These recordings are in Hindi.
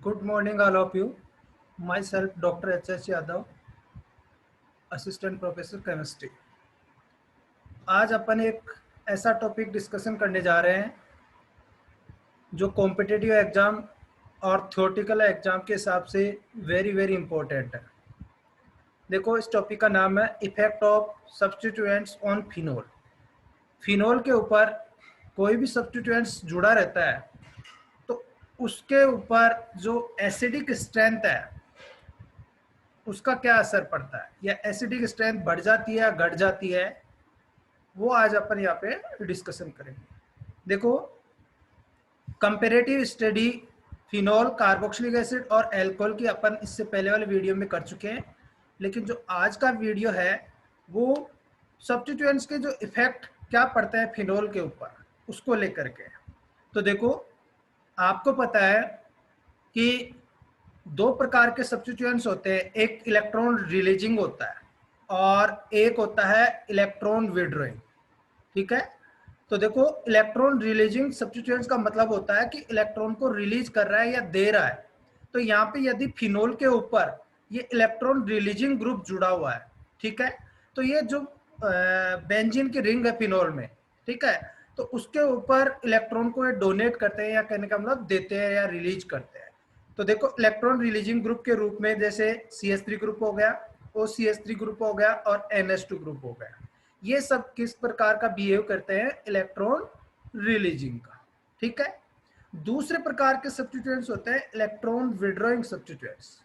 Good morning, all of you. Myself, Dr. H.S. Yadav, assistant professor chemistry. आज अपन एक ऐसा टॉपिक डिस्कशन करने जा रहे हैं जो कॉम्पिटिटिव एग्जाम और थ्योरेटिकल एग्जाम के हिसाब से वेरी वेरी इंपॉर्टेंट है। देखो, इस टॉपिक का नाम है effect of substituents on phenol. Phenol के ऊपर कोई भी सब्स्टिट्यूएंट्स जुड़ा रहता है तो उसके ऊपर जो एसिडिक स्ट्रेंथ है उसका क्या असर पड़ता है, या एसिडिक स्ट्रेंथ बढ़ जाती है या घट जाती है, वो आज अपन यहाँ पे डिस्कशन करेंगे। देखो, comparative study phenol, carboxylic acid और एल्कोहल की अपन इससे पहले वाले वीडियो में कर चुके हैं, लेकिन जो आज का वीडियो है वो सब्स्टिट्यूएंट्स के जो इफेक्ट क्या पड़ता है फिनोल के ऊपर उसको लेकर के। तो देखो, आपको पता है कि दो प्रकार के सब्स्टिट्यूएंट्स होते हैं, एक इलेक्ट्रॉन रिलीजिंग होता है और एक होता है इलेक्ट्रॉन विड्रॉइंग। ठीक है, तो देखो, इलेक्ट्रॉन रिलीजिंग सब्स्टिट्यूएंट्स का मतलब होता है कि इलेक्ट्रॉन को रिलीज कर रहा है या दे रहा है। तो यहाँ पे यदि फिनोल के ऊपर ये इलेक्ट्रॉन रिलीजिंग ग्रुप जुड़ा हुआ है, ठीक है, तो ये जो बेंजीन की रिंग है फिनोल में, ठीक है, तो उसके ऊपर इलेक्ट्रॉन को ये डोनेट करते हैं, या कहने का मतलब देते हैं या रिलीज करते हैं। तो देखो, इलेक्ट्रॉन रिलीजिंग ग्रुप के रूप में जैसे CH3 ग्रुप हो गया, OCH3 ग्रुप हो गया और NH2 ग्रुप हो गया, ये सब किस प्रकार का बिहेव करते हैं, इलेक्ट्रॉन रिलीजिंग का। ठीक है, दूसरे प्रकार के सब्स्टिट्यूएंट्स होते हैं इलेक्ट्रॉन विड्रॉइंग सब्स्टिट्यूएंट्स।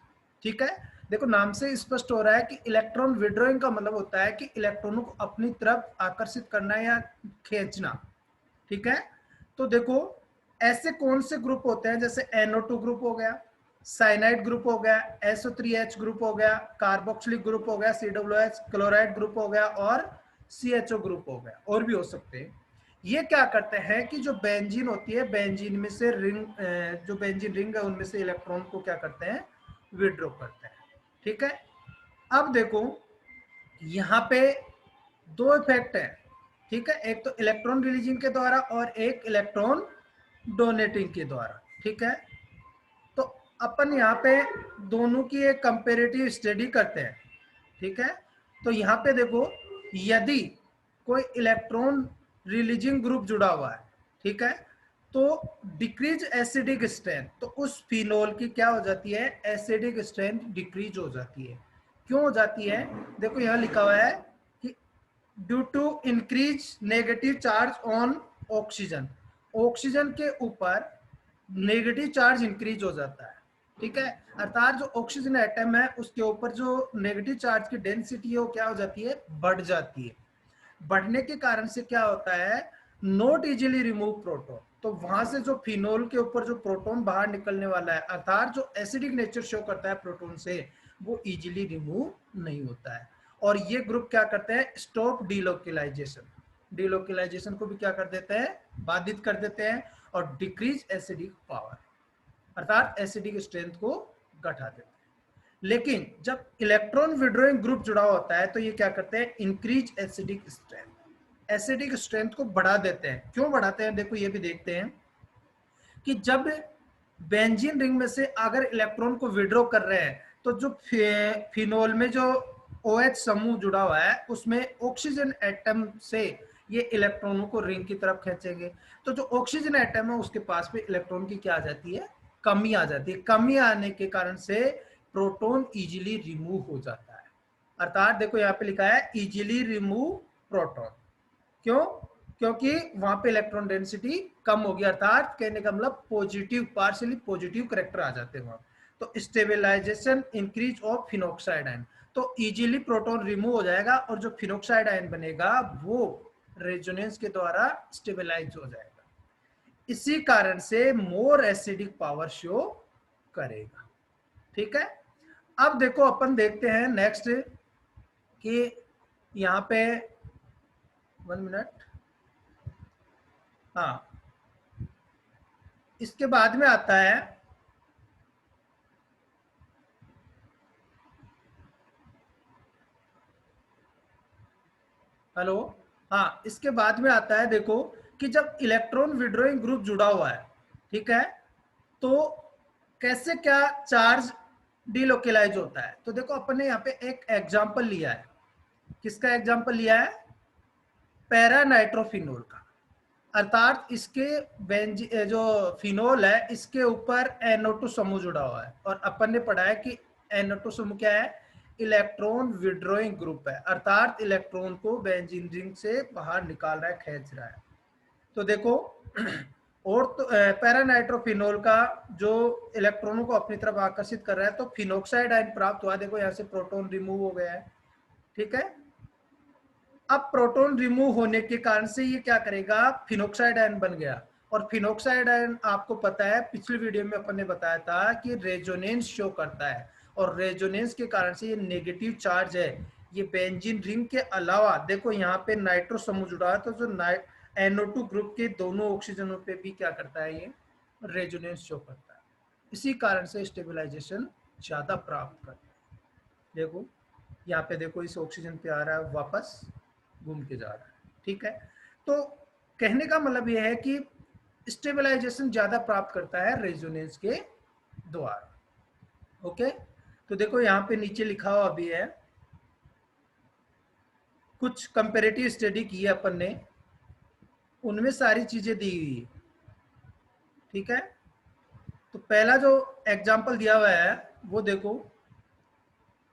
ठीक है, देखो, नाम से स्पष्ट हो रहा है कि इलेक्ट्रॉन विड्रॉइंग का मतलब होता है कि इलेक्ट्रॉनों को अपनी तरफ आकर्षित करना या खींचना। ठीक है, तो देखो, ऐसे कौन से ग्रुप होते हैं, जैसे NO2 ग्रुप हो गया, साइनाइड ग्रुप हो गया, SO3H ग्रुप हो गया, कार्बोक्सिलिक ग्रुप हो गया, COOH, क्लोराइड ग्रुप हो गया और CHO ग्रुप हो गया, और भी हो सकते हैं। ये क्या करते हैं कि जो बेंजीन होती है, बेंजीन में से रिंग, जो बेंजीन रिंग है उनमें से इलेक्ट्रॉन को क्या करते हैं, विड्रॉ करते हैं। ठीक है, अब देखो, यहाँ पे दो इफेक्ट है। ठीक है, एक तो इलेक्ट्रॉन रिलीजिंग के द्वारा और एक इलेक्ट्रॉन डोनेटिंग के द्वारा। ठीक है, तो अपन यहाँ पे दोनों की एक कंपेरेटिव स्टडी करते हैं। ठीक है, तो यहाँ पे देखो, यदि कोई इलेक्ट्रॉन रिलीजिंग ग्रुप जुड़ा हुआ है, ठीक है, तो डिक्रीज एसिडिक स्ट्रेंथ, तो उस फिनोल की क्या हो जाती है, एसिडिक स्ट्रेंथ डिक्रीज हो जाती है। क्यों हो जाती है, देखो यहाँ लिखा हुआ है कि due to increase negative charge on oxygen, oxygen के ऊपर नेगेटिव चार्ज इंक्रीज हो जाता है। ठीक है, अर्थात जो ऑक्सीजन एटम है उसके ऊपर जो नेगेटिव चार्ज की डेंसिटी है वो क्या हो जाती है, बढ़ जाती है। बढ़ने के कारण से क्या होता है, नॉट इजीली रिमूव प्रोटॉन, तो वहां से जो फिनोल के ऊपर जो प्रोटॉन बाहर निकलने वाला है, अर्थात जो एसिडिक नेचर शो करता है प्रोटॉन से, वो इजीली रिमूव नहीं होता है। और ये ग्रुप क्या करते हैं, स्टॉप डीलोकलाइजेशन, डीलोकलाइजेशन को भी क्या कर देते हैं, बाधित कर देते हैं, और डिक्रीज एसिडिक पावर, अर्थात एसिडिक स्ट्रेंथ को घटा देते हैं। लेकिन जब इलेक्ट्रॉन विड्रॉइंग ग्रुप जुड़ा होता है तो ये क्या करते हैं, increase acidic strength, acidic strength को बढ़ा देते हैं। क्यों बढ़ाते हैं, देखो ये भी देखते हैं कि जब बेंजीन रिंग में से अगर इलेक्ट्रॉन को विड्रॉ कर रहे हैं तो जो फिनोल में जो OH समूह जुड़ा हुआ है उसमें ऑक्सीजन एटम से ये इलेक्ट्रॉनों को रिंग की तरफ खींचेंगे। तो जो ऑक्सीजन एटम है उसके पास में इलेक्ट्रॉन की क्या आ जाती है, कमी आ जाती है। कमी आने के कारण से प्रोटॉन इजीली रिमूव हो जाता है। अर्थात देखो यहाँ पे लिखा है इजीली रिमूव प्रोटॉन। क्यों, क्योंकि वहां पे इलेक्ट्रॉन डेंसिटी कम होगी, अर्थात कहने का मतलब पॉजिटिव, पार्शियली पॉजिटिव करेक्टर आ जाते हैं वहां। तो stabilisation increase of phenoxide ion, तो इजीली प्रोटॉन रिमूव हो जाएगा और जो फिनोक्साइड आयन बनेगा वो रेजोनेंस के द्वारा स्टेबलाइज हो जाएगा। इसी कारण से मोर एसिडिक पावर शो करेगा। ठीक है, अब देखो अपन देखते हैं नेक्स्ट कि यहाँ पे 1 मिनट, हाँ, इसके बाद में आता है हेलो, हाँ, इसके बाद में आता है देखो कि जब इलेक्ट्रॉन विड्रॉइंग ग्रुप जुड़ा हुआ है, ठीक है, तो कैसे क्या चार्ज डिलोकेलाइज होता है। तो देखो अपन ने यहाँ पे एक एग्जांपल लिया है। किसका एग्जांपल लिया है? पैरा नाइट्रोफिनोल का। अर्थात इसके जो फिनोल है इसके ऊपर NO2 समूह जुड़ा हुआ है, और अपन ने पढ़ा है कि NO2 समूह क्या है? इलेक्ट्रॉन विड्रॉइंग ग्रुप है, अर्थात इलेक्ट्रॉन को बेंजीन रिंग से बाहर निकाल रहा है, खींच रहा है। तो देखो और तो पैरानाइट्रोफिनोल का जो इलेक्ट्रॉनों को अपनी तरफ आकर्षित कर रहा है, तो फिनोक्साइड आयन प्राप्त हुआ। देखो यहाँ से प्रोटॉन रिमूव हो गया है, ठीक है। अब प्रोटॉन रिमूव होने के कारण से ये क्या करेगा? फिनोक्साइड आयन बन गया। और फिनोक्साइड आयन आपको पता है, पिछली वीडियो में अपन ने बताया था कि रेजोनेंस शो करता है, और रेजोनेंस के कारण से ये नेगेटिव चार्ज है। ये बेंजीन रिंग के अलावा देखो यहाँ पे नाइट्रो समूह जुड़ा है, तो जो NO2 ग्रुप के दोनों ऑक्सीजनों पे भी क्या करता है? ये रेजोनेंस शो करता है। इसी कारण से स्टेबलाइजेशन ज्यादा प्राप्त करता है। देखो यहाँ पे देखो इस ऑक्सीजन पे आ रहा है, वापस घूम के जा रहा है, ठीक है। तो कहने का मतलब यह है कि स्टेबलाइजेशन ज्यादा प्राप्त करता है रेजोनेंस के द्वारा। ओके, तो देखो यहाँ पे नीचे लिखा हुआ भी है, कुछ कंपैरेटिव स्टडी की है अपन ने, उनमें सारी चीजें दी हुई है, ठीक है। तो पहला जो एग्जांपल दिया हुआ है वो देखो,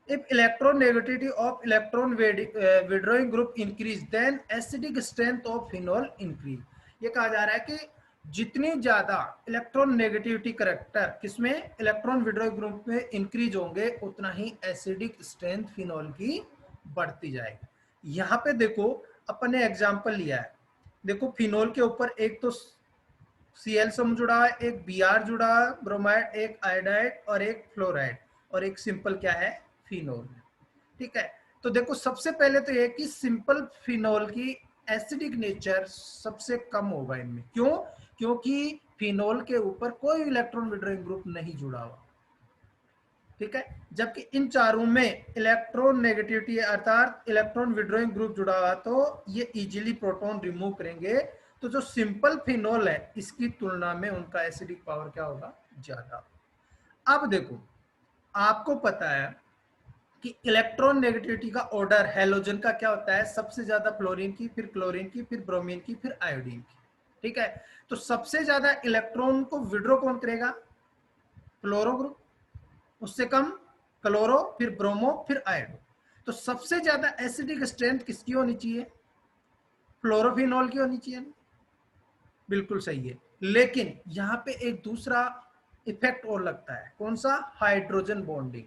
if electronegativity of electron withdrawing group increase then acidic strength of phenol increase। ये कहा जा रहा है कि जितनी ज्यादा इलेक्ट्रॉन नेगेटिविटी करेक्टर किसमें? इलेक्ट्रॉन विड्रॉइंग ग्रुप में इंक्रीज होंगे, उतना ही एसिडिक स्ट्रेंथ फिनोल की बढ़ती जाएगी। यहाँ पे देखो अपन ने एग्जांपल लिया है, देखो फिनोल के ऊपर एक तो Cl समूह जुड़ा है, एक Br जुड़ा है ब्रोमाइड, एक आयोडाइड और एक फ्लोराइड, और एक सिंपल क्या है? फिनोल, ठीक है। तो देखो सबसे पहले तो ये कि सिंपल फिनोल की एसिडिक नेचर सबसे कम होगा इनमें। क्यों? क्योंकि फिनोल के ऊपर कोई इलेक्ट्रॉन विड्रॉइंग ग्रुप नहीं जुड़ा हुआ, ठीक है। जबकि इन चारों में इलेक्ट्रॉन नेगेटिविटी अर्थात इलेक्ट्रॉन विड्रॉइंग ग्रुप जुड़ा हुआ, तो ये इजीली प्रोटॉन रिमूव करेंगे। तो जो सिंपल फिनोल है इसकी तुलना में उनका एसिडिक पावर क्या होगा? ज्यादा। अब देखो आपको पता है कि इलेक्ट्रॉन नेगेटिविटी का ऑर्डर हैलोजन का क्या होता है? सबसे ज्यादा फ्लोरीन की, फिर क्लोरीन की, फिर ब्रोमीन की, फिर आयोडीन की, ठीक है। तो सबसे ज्यादा इलेक्ट्रॉन को विड्रॉ कौन करेगा? फ्लोरो ग्रुप, उससे कम क्लोरो, फिर ब्रोमो, फिर आयोडो। तो सबसे ज्यादा एसिडिक स्ट्रेंथ किसकी होनी चाहिए? फ्लोरोफिनोल की होनी चाहिए। बिल्कुल सही है, लेकिन यहाँ पे एक दूसरा इफेक्ट और लगता है। कौन सा? Hydrogen bonding,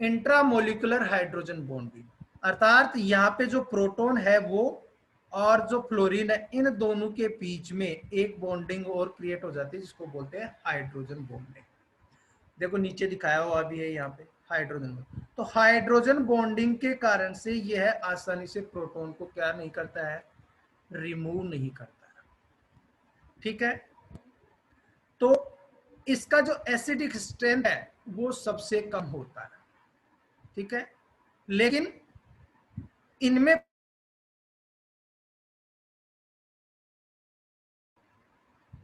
intramolecular hydrogen bonding. अर्थात यहाँ पे जो प्रोटॉन है वो और जो फ्लोरीन है, इन दोनों के बीच में एक बॉन्डिंग और क्रिएट हो जाती है जिसको बोलते हैं हाइड्रोजन बॉन्डिंग। देखो नीचे दिखाया हुआ भी है यहाँ पे हाइड्रोजन। तो हाइड्रोजन बॉन्डिंग के कारण से यह आसानी से प्रोटॉन को क्या नहीं करता है? रिमूव नहीं करता है, ठीक है। तो इसका जो एसिडिक स्ट्रेंथ है वो सबसे कम होता है, ठीक है। लेकिन इनमें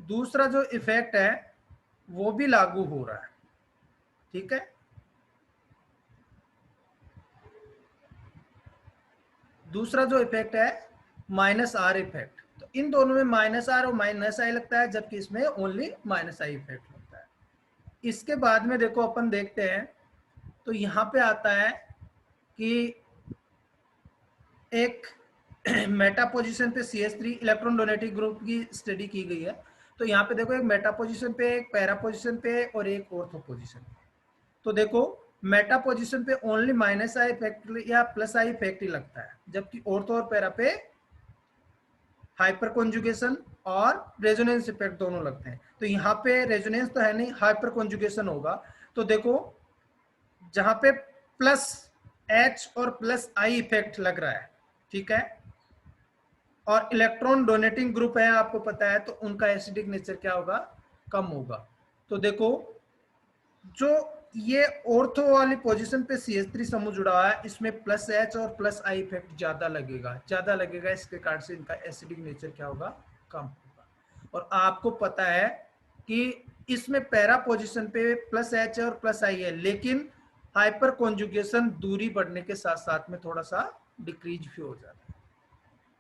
दूसरा जो इफेक्ट है वो भी लागू हो रहा है, ठीक है। दूसरा जो इफेक्ट है -R इफेक्ट। तो इन दोनों में -R और -I लगता है, जबकि इसमें ओनली -I इफेक्ट लगता है। इसके बाद में देखो अपन देखते हैं, तो यहाँ पे आता है कि एक मेटा पोजीशन पे CH3 इलेक्ट्रॉन डोनेटिंग ग्रुप की स्टडी की गई है। तो यहाँ पे देखो एक मेटा पोजीशन पे, एक पैरा पोजीशन पे और एक ऑर्थो पोजीशन पे। तो देखो मेटा पोजीशन पे ओनली -I इफेक्ट या +I इफेक्ट ही लगता है, जबकि ऑर्थो और पैरा पे हाइपर कॉन्जुगेशन और रेजोनेंस इफेक्ट दोनों लगते हैं। तो यहाँ पे रेजोनेंस तो है नहीं, हाइपर कॉन्जुगेशन होगा। तो देखो जहां पे +H और +I इफेक्ट लग रहा है, ठीक है, और इलेक्ट्रॉन डोनेटिंग ग्रुप है आपको पता है, तो उनका एसिडिक नेचर क्या होगा? कम होगा। तो देखो जो ये ऑर्थो वाली पोजीशन पे CH3 समूह जुड़ा हुआ है, इसमें +H और +I इफेक्ट ज्यादा लगेगा, इसके कारण से इनका एसिडिक नेचर क्या होगा? कम होगा। और आपको पता है कि इसमें पैरा पोजीशन पे प्लस एच है और प्लस आई है, लेकिन हाइपर कॉन्जुगेशन दूरी बढ़ने के साथ साथ में थोड़ा सा डिक्रीज भी हो जाता है,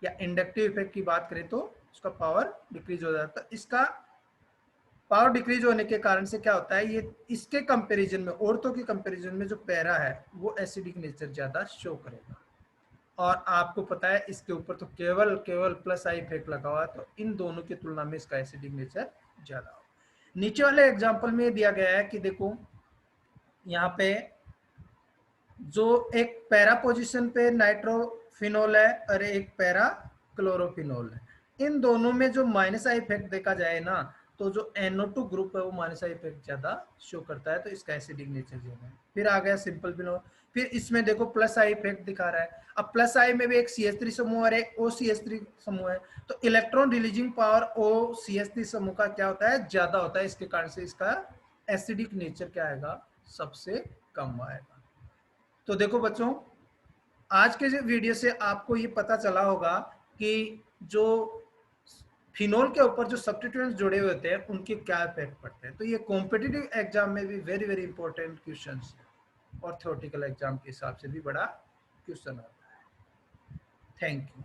या इंडक्टिव इफेक्ट की बात करें तो उसका पावर डिक्रीज हो जाता है। तो इसका पावर डिक्रीज होने के कारण से क्या होता है, ये इसके कंपैरिजन में, औरतों के कंपैरिजन में जो पैरा है वो एसिडिक नेचर ज्यादा शो करेगा। और आपको पता है इसके ऊपर तो केवल केवल प्लस आई इफेक्ट लगा हुआ है, तो इन दोनों की तुलना में इसका एसिडिक नेचर ज्यादा हो। नीचे वाले एग्जांपल में दिया गया है कि देखो यहाँ पे जो एक पैरा पोजीशन पे नाइट्रोफिनोल है और एक पैरा क्लोरोफिनोल है, इन दोनों में जो माइनस आई इफेक्ट देखा जाए ना, तो जो NO2 ग्रुप है वो माइनस आई इफेक्ट ज्यादा शो करता है, तो इसका एसिडिक नेचर ज्यादा है। फिर आ गया सिंपल फिनोल, फिर इसमें देखो प्लस आई इफेक्ट दिखा रहा है। अब प्लस आई में भी एक CH3 समूह और एक OCH3 समूह है, तो इलेक्ट्रॉन रिलीजिंग पावर OCH3 समूह का क्या होता है, ज्यादा होता है, इसके कारण से इसका एसिडिक नेचर क्या आएगा, सबसे कम आएगा। तो देखो बच्चों, आज के वीडियो से आपको ये पता चला होगा कि जो फिनोल के ऊपर जो सब्स्टिट्यूएंट्स जुड़े हुए होते हैं उनके क्या इफेक्ट पड़ते हैं। तो ये कॉम्पिटिटिव एग्जाम में भी वेरी वेरी इंपॉर्टेंट क्वेश्चन है और थ्योरेटिकल एग्जाम के हिसाब से भी बड़ा क्वेश्चन आता है। Thank you.